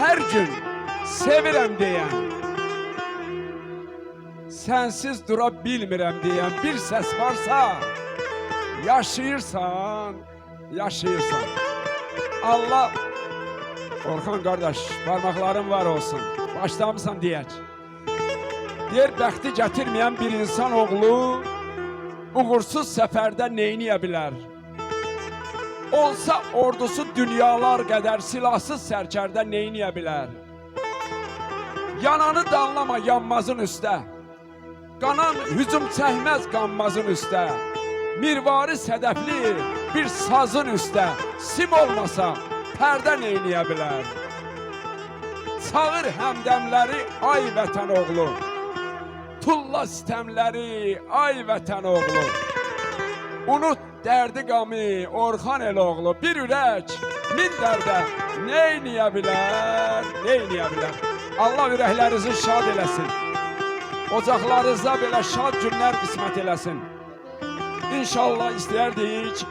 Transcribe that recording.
hər gün sevirəm deyən, sənsiz dura bilmirəm deyən bir səs varsa, yaşayırsan, yaşayırsan. Allah, Orxan qardaş, parmaqların var olsun, başlamısan deyək. Deyir, bəxti gətirməyən bir insan oğlu, uğursuz səfərdə neyniyə bilər? Olsa ordusu dünyalar qədər silahsız sərkərdə neyniyə bilər? Yananı danlama yanmazın üstə, qanan hücum çəkməz qanmazın üstə, mirvari sədəfli bir sazın üstə, sim olmasa pərdə neyniyə bilər? Çağır həmdəmləri ay vətən oğlu, tulla sistəmləri ay vətən oğlu. Unut dərdi qamı Orxan Eloğlu, bir ürək min dərdə neyniyə bilər, neyniyə bilər? Allah ürəklərinizi şad eləsin, ocaqlarınızda belə şad günlər qismət eləsin. İnşallah istəyərdik